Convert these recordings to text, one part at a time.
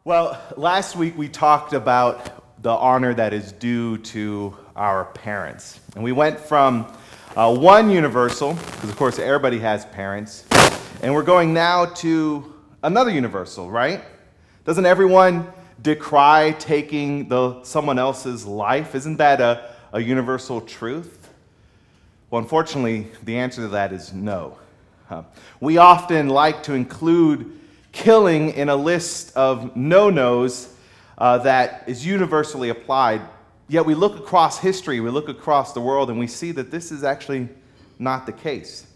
Well, last week we talked about the honor that is due to our parents. And we went from one universal, because of course everybody has parents, and we're going now to another universal, right? Doesn't everyone decry taking someone else's life? Isn't that a universal truth? Well, unfortunately, the answer to that is no. We often like to include killing in a list of no-nos that is universally applied. Yet we look across history, we look across the world, and we see that this is actually not the case.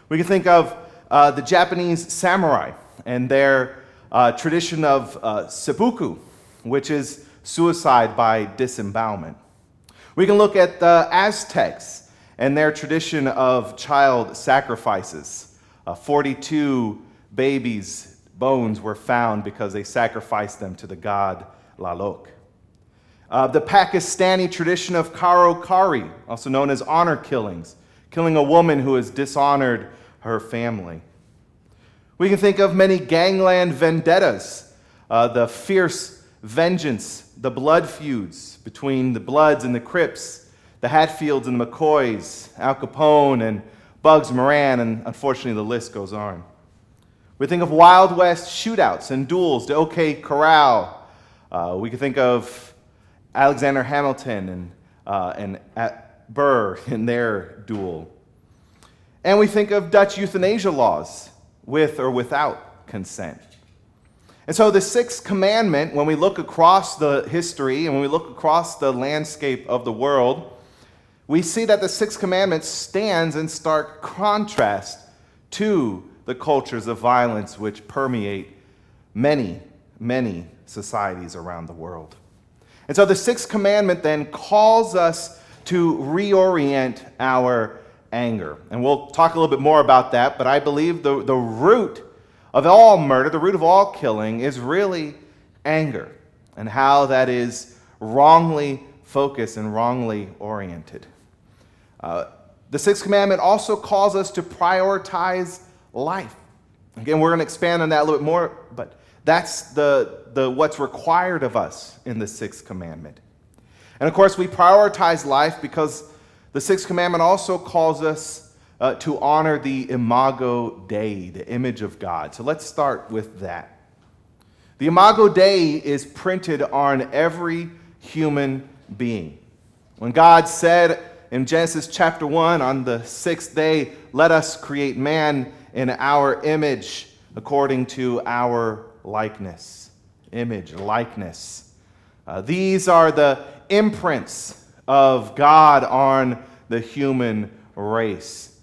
We can think of the Japanese samurai and their tradition of seppuku, which is suicide by disembowelment. We can look at the Aztecs and their tradition of child sacrifices. 42 babies' bones were found because they sacrificed them to the god Lalok. The Pakistani tradition of karo kari, also known as honor killings, killing a woman who has dishonored her family. We can think of many gangland vendettas, the fierce vengeance, the blood feuds between the Bloods and the Crips, the Hatfields and the McCoys, Al Capone and Bugs Moran, and unfortunately the list goes on. We think of Wild West shootouts and duels, the OK Corral. We can think of Alexander Hamilton and Burr in their duel. And we think of Dutch euthanasia laws, with or without consent. And so the Sixth Commandment, when we look across the history and when we look across the landscape of the world, we see that the Sixth Commandment stands in stark contrast to the cultures of violence which permeate many, many societies around the world. And so the Sixth Commandment then calls us to reorient our anger. And we'll talk a little bit more about that, but I believe the root of all murder, the root of all killing, is really anger and how that is wrongly focused and wrongly oriented. The Sixth Commandment also calls us to prioritize life. Again, we're going to expand on that a little bit more, but that's the what's required of us in the Sixth Commandment. And of course, we prioritize life because the Sixth Commandment also calls us to honor the Imago Dei, the image of God. So let's start with that. The Imago Dei is printed on every human being. When God said in Genesis chapter 1, on the sixth day, let us create man in our image according to our likeness. Image, likeness. These are the imprints of God on the human race.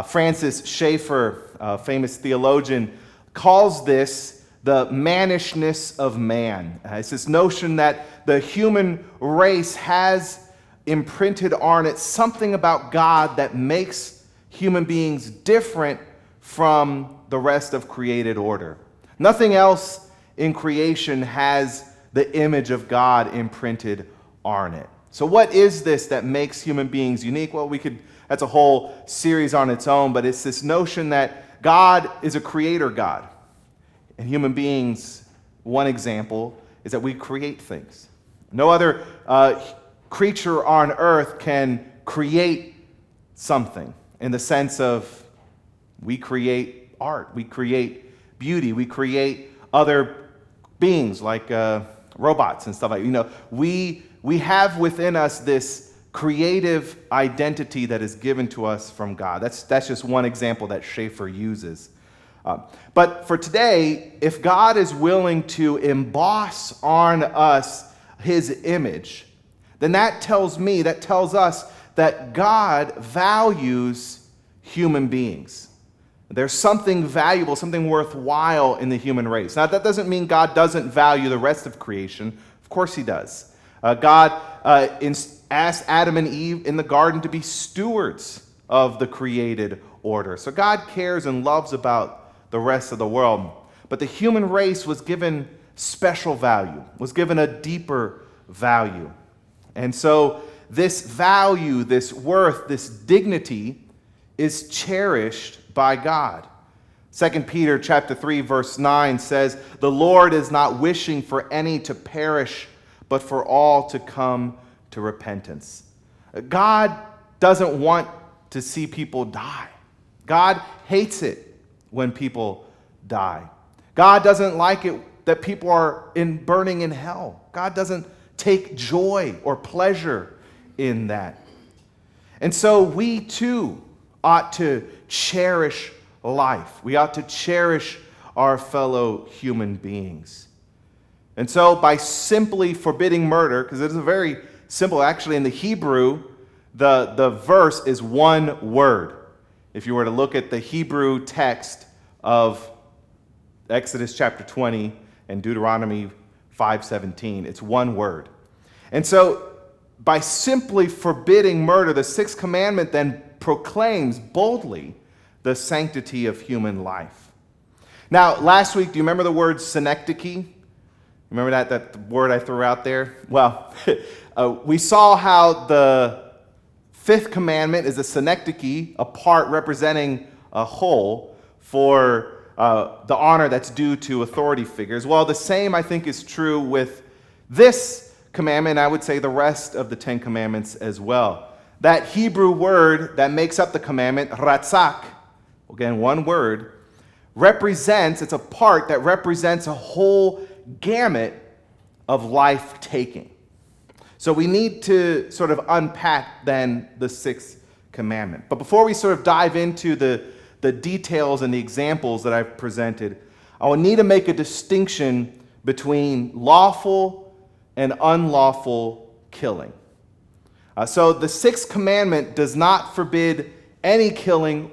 Francis Schaeffer, a famous theologian, calls this the mannishness of man. It's this notion that the human race has imprinted on it something about God that makes human beings different from the rest of created order. Nothing else in creation has the image of God imprinted on it. So what is this that makes human beings unique? Well, that's a whole series on its own, but it's this notion that God is a creator God. And human beings, one example, is that we create things. No other creature on earth can create something in the sense of we create art, we create beauty, we create other beings like robots and stuff like that. We have within us this creative identity that is given to us from God. That's just one example that Schaeffer uses. But for today, if God is willing to emboss on us his image, then that tells us that God values human beings. There's something valuable, something worthwhile in the human race. Now, that doesn't mean God doesn't value the rest of creation. Of course he does. God asked Adam and Eve in the garden to be stewards of the created order. So God cares and loves about the rest of the world. But the human race was given special value, was given a deeper value. And so this value, this worth, this dignity is cherished by God. 2 Peter chapter 3, verse 9 says, "The Lord is not wishing for any to perish, but for all to come to repentance." God doesn't want to see people die. God hates it when people die. God doesn't like it that people are burning in hell. God doesn't take joy or pleasure in that. And so we too ought to cherish life. We ought to cherish our fellow human beings. And so by simply forbidding murder, because it is a very simple, actually in the Hebrew, the verse is one word. If you were to look at the Hebrew text of Exodus chapter 20 and Deuteronomy 5:17, it's one word. And so by simply forbidding murder, the Sixth Commandment then proclaims boldly the sanctity of human life. Now, last week, do you remember the word synecdoche? Remember that word I threw out there? Well, we saw how the Fifth Commandment is a synecdoche, a part representing a whole for the honor that's due to authority figures. Well, the same, I think, is true with this commandment, I would say the rest of the Ten Commandments as well. That Hebrew word that makes up the commandment, ratzak, again, one word, it's a part that represents a whole gamut of life-taking. So we need to sort of unpack then the Sixth Commandment. But before we sort of dive into the details and the examples that I've presented, I will need to make a distinction between lawful and unlawful killing. So the Sixth Commandment does not forbid any killing.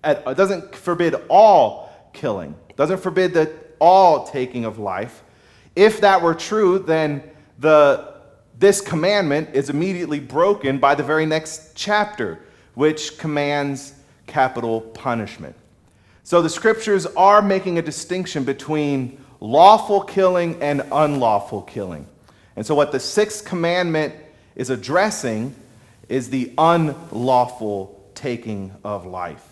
It doesn't forbid all killing. It doesn't forbid the all taking of life. If that were true, then this commandment is immediately broken by the very next chapter, which commands capital punishment. So the scriptures are making a distinction between lawful killing and unlawful killing. And so what the Sixth Commandment is addressing is the unlawful taking of life.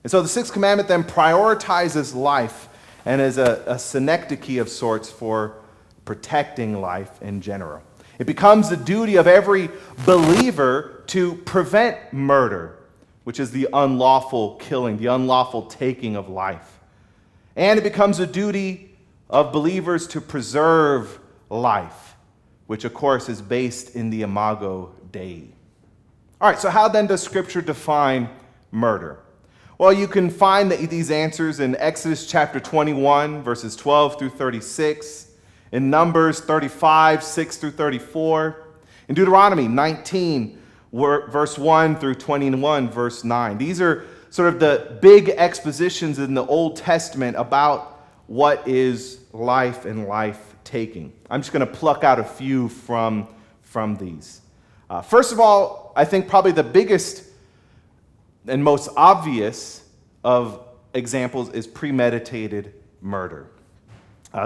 And so the Sixth Commandment then prioritizes life and is a synecdoche of sorts for protecting life in general. It becomes the duty of every believer to prevent murder, which is the unlawful killing, the unlawful taking of life. And it becomes a duty of believers to preserve life, which of course is based in the Imago Dei. All right, so how then does Scripture define murder? Well, you can find these answers in Exodus chapter 21, verses 12 through 36, in Numbers 35, 6 through 34, in Deuteronomy 19, verse 1 through 21, verse 9. These are sort of the big expositions in the Old Testament about what is life and life-taking. I'm just going to pluck out a few from these. First of all, I think probably the biggest and most obvious of examples is premeditated murder.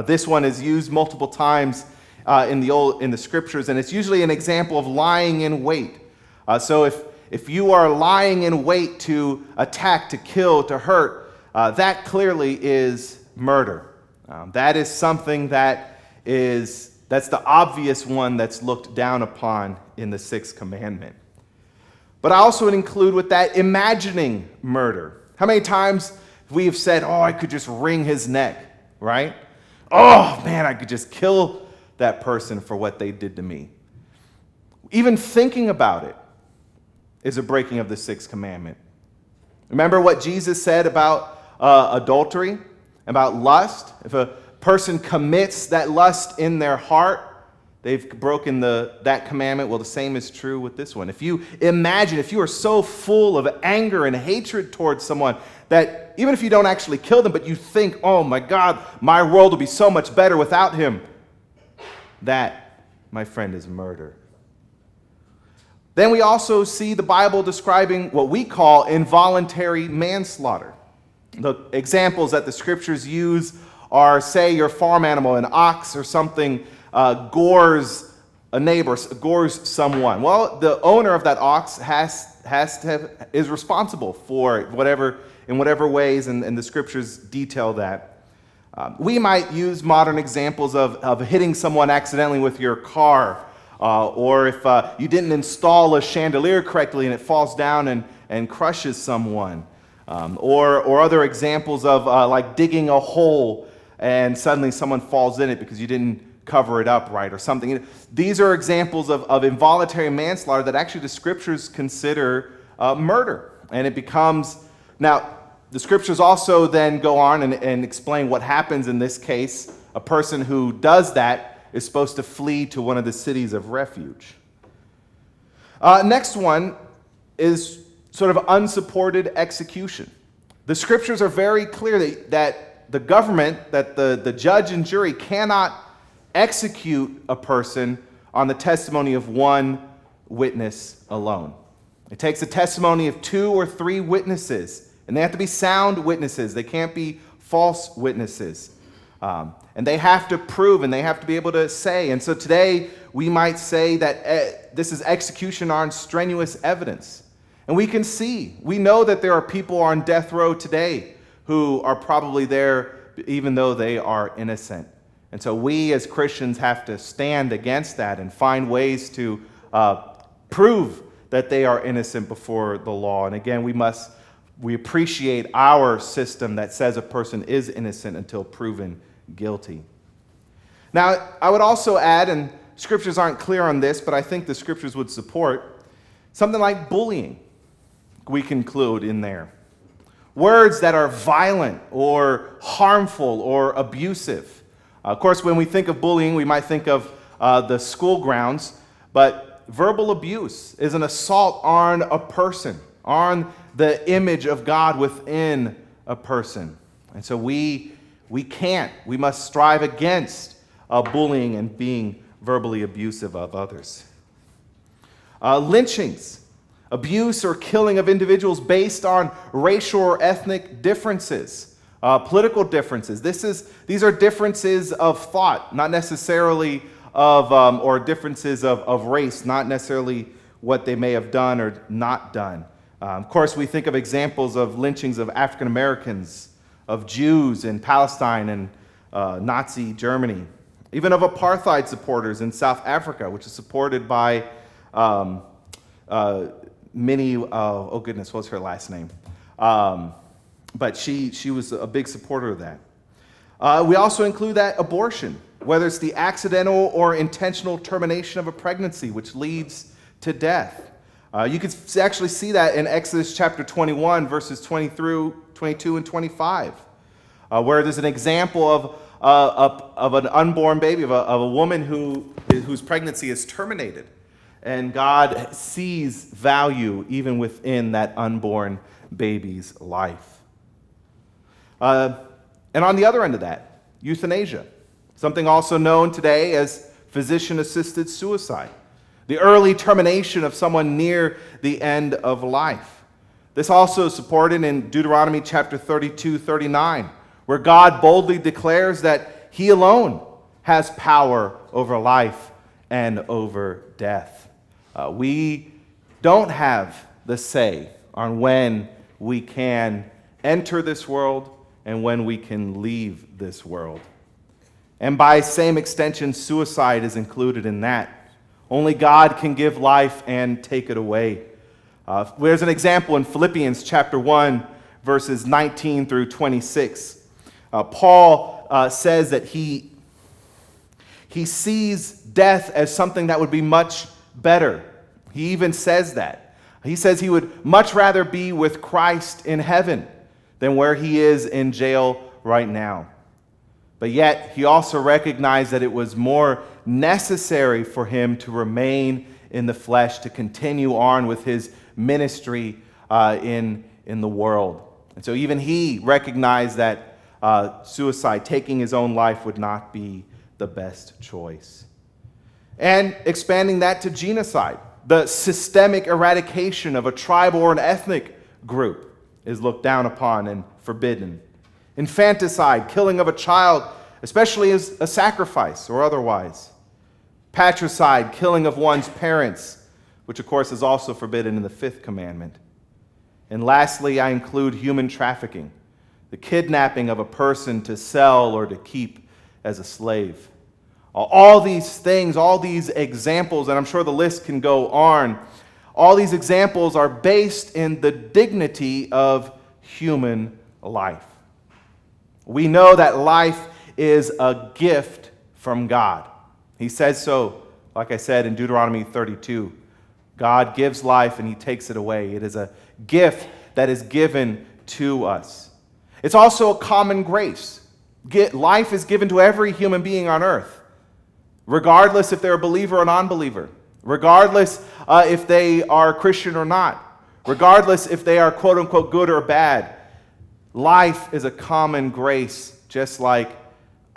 This one is used multiple times in the scriptures, and it's usually an example of lying in wait. So if you are lying in wait to attack, to kill, to hurt, that clearly is murder. That is something that's the obvious one that's looked down upon in the Sixth Commandment. But I also would include with that imagining murder. How many times we have said, "Oh, I could just wring his neck," right? "Oh, man, I could just kill that person for what they did to me." Even thinking about it is a breaking of the Sixth Commandment. Remember what Jesus said about adultery, about lust? If a person commits that lust in their heart, they've broken that commandment. Well, the same is true with this one. If you are so full of anger and hatred towards someone that even if you don't actually kill them, but you think, "Oh my God, my world will be so much better without him," that, my friend, is murder. Then we also see the Bible describing what we call involuntary manslaughter. The examples that the scriptures use are, say, your farm animal, an ox or something, gores a neighbor, gores someone. Well, the owner of that ox is responsible for whatever in whatever ways, and the scriptures detail that. We might use modern examples of hitting someone accidentally with your car, or if you didn't install a chandelier correctly and it falls down and crushes someone, or other examples of like digging a hole and suddenly someone falls in it because you didn't cover it up right or something. These are examples of involuntary manslaughter that actually the scriptures consider murder. And it becomes, now the scriptures also then go on and explain what happens in this case. A person who does that is supposed to flee to one of the cities of refuge. Next one is sort of unsupported execution. The scriptures are very clear that the government, that the judge and jury cannot execute a person on the testimony of one witness alone. It takes a testimony of 2 or 3 witnesses, and they have to be sound witnesses. They can't be false witnesses. And they have to prove, and they have to be able to say. And so today we might say that this is execution on strenuous evidence. And we can see, we know that there are people on death row today who are probably there even though they are innocent. And so we as Christians have to stand against that and find ways to prove that they are innocent before the law. And again, we appreciate our system that says a person is innocent until proven guilty. Now, I would also add, and scriptures aren't clear on this, but I think the scriptures would support, something like bullying we can include in there. Words that are violent or harmful or abusive. Of course, when we think of bullying, we might think of the school grounds, but verbal abuse is an assault on a person, on the image of God within a person. And so we must strive against bullying and being verbally abusive of others. Lynchings, abuse or killing of individuals based on racial or ethnic differences, political differences. These are differences of thought, not necessarily or differences of race, not necessarily what they may have done or not done. Of course, we think of examples of lynchings of African Americans, of Jews in Palestine and Nazi Germany, even of apartheid supporters in South Africa, which is supported by Minnie, oh goodness, what's her last name? But she was a big supporter of that. We also include that abortion, whether it's the accidental or intentional termination of a pregnancy, which leads to death. You can actually see that in Exodus chapter 21, verses 20 through 22 and 25, where there's an example of an unborn baby, of a woman whose pregnancy is terminated. And God sees value even within that unborn baby's life. And on the other end of that, euthanasia, something also known today as physician-assisted suicide, the early termination of someone near the end of life. This also is supported in Deuteronomy chapter 32-39, where God boldly declares that He alone has power over life and over death. We don't have the say on when we can enter this world and when we can leave this world. And by same extension, suicide is included in that. Only God can give life and take it away. There's an example in Philippians chapter 1, verses 19 through 26. Paul says that he sees death as something that would be much better. He even says that. He says he would much rather be with Christ in heaven than where he is in jail right now. But yet, he also recognized that it was more necessary for him to remain in the flesh, to continue on with his ministry in the world. And so even he recognized that suicide, taking his own life, would not be the best choice. And expanding that to genocide, the systemic eradication of a tribal or an ethnic group is looked down upon and forbidden. Infanticide, killing of a child, especially as a sacrifice or otherwise. Patricide, killing of one's parents, which of course is also forbidden in the Fifth Commandment. And lastly, I include human trafficking, the kidnapping of a person to sell or to keep as a slave. All these things, all these examples, and I'm sure the list can go on, all these examples are based in the dignity of human life. We know that life is a gift from God. He says so, like I said, in Deuteronomy 32. God gives life and he takes it away. It is a gift that is given to us. It's also a common grace. Life is given to every human being on earth, regardless if they're a believer or non-believer, regardless if they are Christian or not, regardless if they are quote-unquote good or bad. Life is a common grace, just like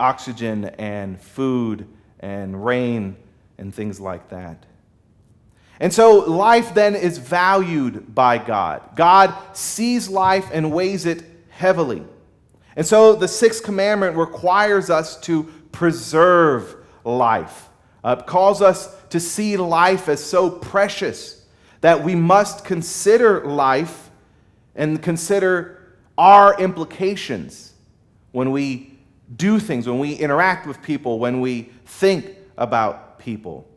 oxygen and food and rain and things like that. And so life then is valued by God. God sees life and weighs it heavily. And so the Sixth Commandment requires us to preserve life. It calls us to see life as so precious that we must consider life and consider our implications when we do things, when we interact with people, when we think about people.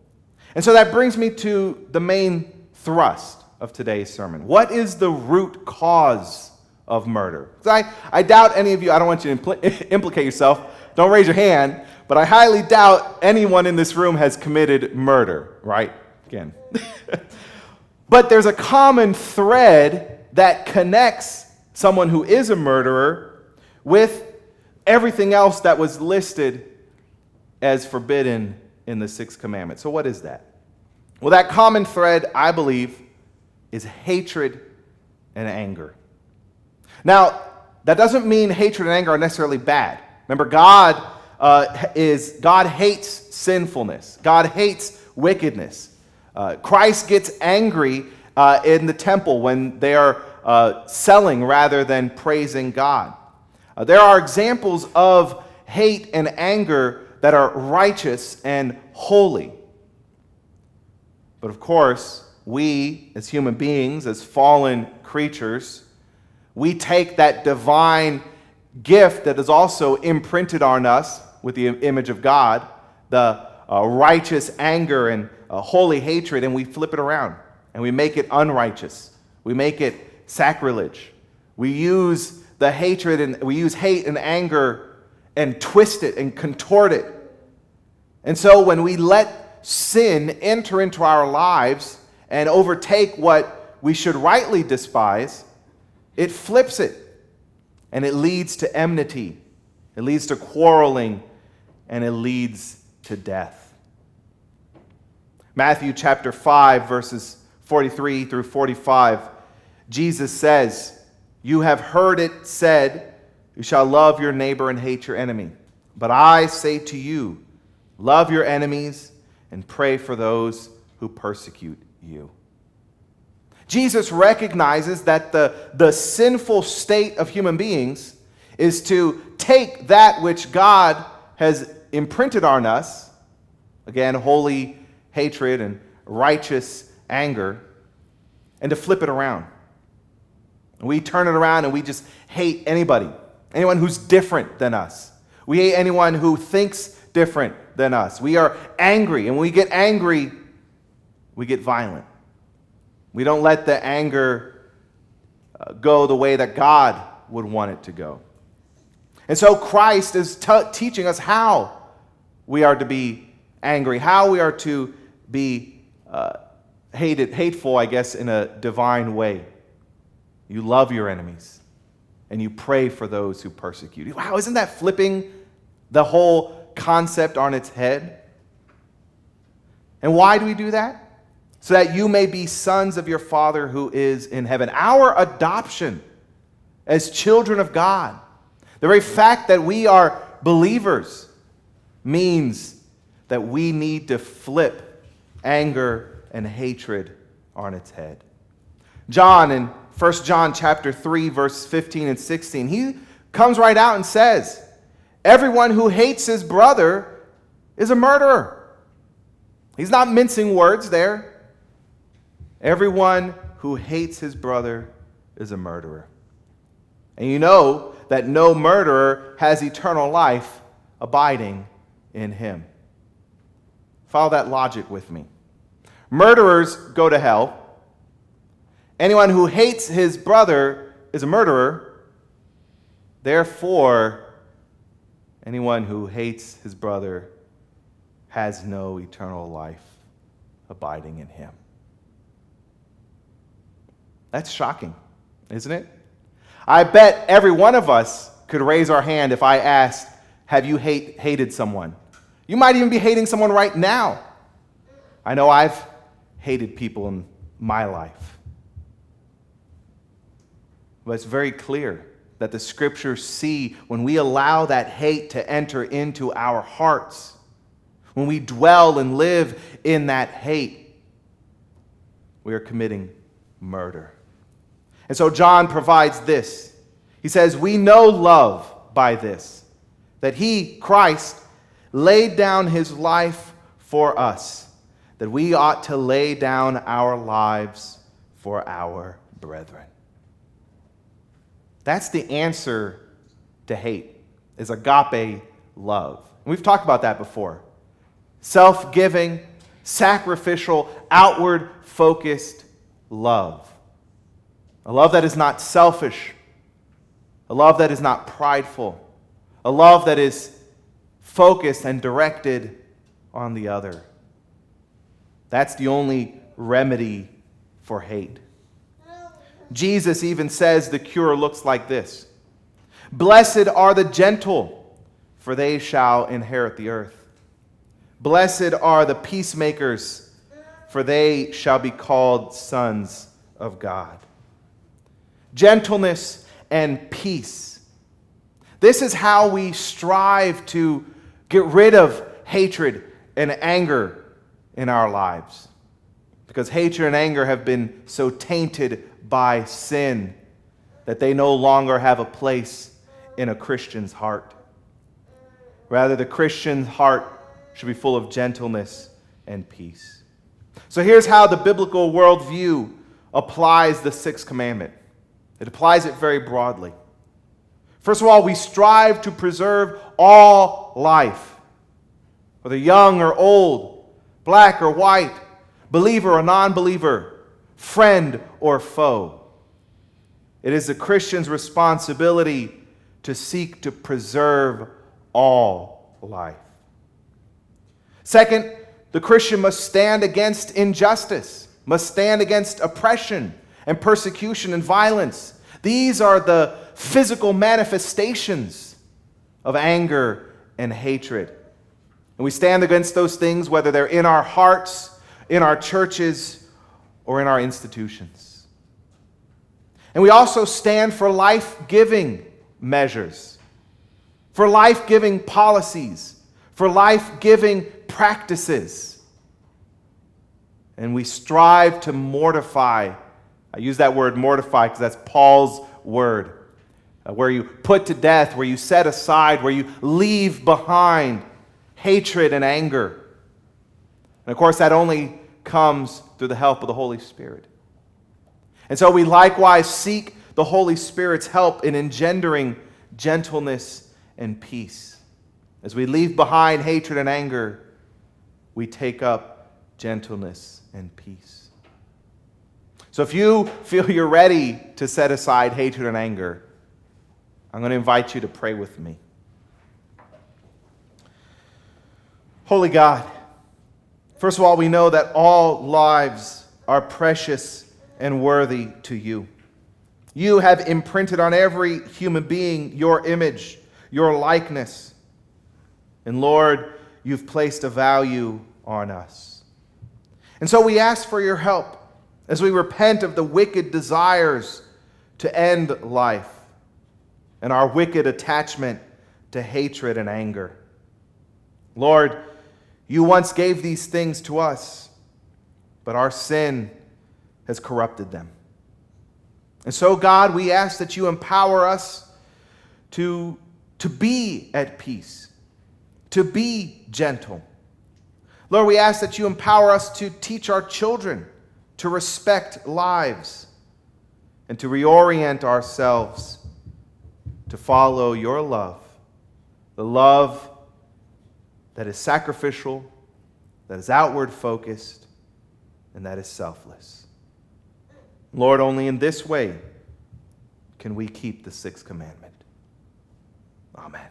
And so that brings me to the main thrust of today's sermon. What is the root cause of murder? I doubt any of you, I don't want you to implicate yourself, don't raise your hand, but I highly doubt anyone in this room has committed murder, right? Again. But there's a common thread that connects someone who is a murderer with everything else that was listed as forbidden in the Sixth Commandment. So what is that? Well, that common thread, I believe, is hatred and anger. Now, that doesn't mean hatred and anger are necessarily bad. Remember, God hates sinfulness. God hates wickedness. Christ gets angry in the temple when they are selling rather than praising God. There are examples of hate and anger that are righteous and holy. But of course, we as human beings, as fallen creatures, we take that divine gift that is also imprinted on us with the image of God, the righteous anger and holy hatred, and we flip it around and we make it unrighteous. We make it sacrilege. We use the hatred and we use hate and anger and twist it and contort it. And so when we let sin enter into our lives and overtake what we should rightly despise, it flips it and it leads to enmity, it leads to quarreling, and it leads to death. Matthew chapter 5, verses 43 through 45, Jesus says, "You have heard it said, you shall love your neighbor and hate your enemy. But I say to you, love your enemies and pray for those who persecute you." Jesus recognizes that the sinful state of human beings is to take that which God has imprinted on us, again, holy hatred and righteous anger, and to flip it around. We turn it around and we just hate anybody, anyone who's different than us. We hate anyone who thinks different than us. We are angry, and when we get angry, we get violent. We don't let the anger go the way that God would want it to go. And so Christ is teaching us how we are to be angry, how we are to be hateful, I guess, in a divine way. You love your enemies, and you pray for those who persecute you. Wow, isn't that flipping the whole concept on its head? And why do we do that? So that you may be sons of your Father who is in heaven. Our adoption as children of God, the very fact that we are believers, means that we need to flip anger and hatred on its head. John, in 1 John chapter 3, verse 15 and 16, he comes right out and says, everyone who hates his brother is a murderer. He's not mincing words there. Everyone who hates his brother is a murderer. And you know that no murderer has eternal life abiding in him. Follow that logic with me. Murderers go to hell. Anyone who hates his brother is a murderer. Therefore, anyone who hates his brother has no eternal life abiding in him. That's shocking, isn't it? I bet every one of us could raise our hand if I asked, have you hated someone? You might even be hating someone right now. I know I've hated people in my life. But it's very clear that the scriptures see when we allow that hate to enter into our hearts, when we dwell and live in that hate, we are committing murder. And so John provides this. He says, we know love by this, that he, Christ, laid down his life for us, that we ought to lay down our lives for our brethren. That's the answer to hate, is agape love. And we've talked about that before. Self-giving, sacrificial, outward-focused love. A love that is not selfish. A love that is not prideful. A love that is focused and directed on the other. That's the only remedy for hate. Jesus even says the cure looks like this. Blessed are the gentle, for they shall inherit the earth. Blessed are the peacemakers, for they shall be called sons of God. Gentleness and peace. This is how we strive to get rid of hatred and anger in our lives. Because hatred and anger have been so tainted by sin that they no longer have a place in a Christian's heart. Rather, the Christian's heart should be full of gentleness and peace. So here's how the biblical worldview applies the Sixth Commandment. It applies it very broadly. First of all, we strive to preserve all life, whether young or old, black or white, believer or non-believer, friend or foe. It is the Christian's responsibility to seek to preserve all life. Second, the Christian must stand against injustice, must stand against oppression and persecution and violence. These are the physical manifestations of anger and hatred. And we stand against those things whether they're in our hearts, in our churches, or in our institutions. And we also stand for life-giving measures, for life-giving policies, for life-giving practices. And we strive to mortify. I use that word mortify because that's Paul's word, where you put to death, where you set aside, where you leave behind hatred and anger. And of course, that only comes through the help of the Holy Spirit. And so we likewise seek the Holy Spirit's help in engendering gentleness and peace. As we leave behind hatred and anger, we take up gentleness and peace. So if you feel you're ready to set aside hatred and anger, I'm going to invite you to pray with me. Holy God, first of all, we know that all lives are precious and worthy to you. You have imprinted on every human being your image, your likeness. And Lord, you've placed a value on us. And so we ask for your help as we repent of the wicked desires to end life and our wicked attachment to hatred and anger. Lord, you once gave these things to us, but our sin has corrupted them. And so, God, we ask that you empower us to be at peace, to be gentle. Lord, we ask that you empower us to teach our children to respect lives, and to reorient ourselves to follow your love, the love that is sacrificial, that is outward focused, and that is selfless. Lord, only in this way can we keep the Sixth Commandment. Amen.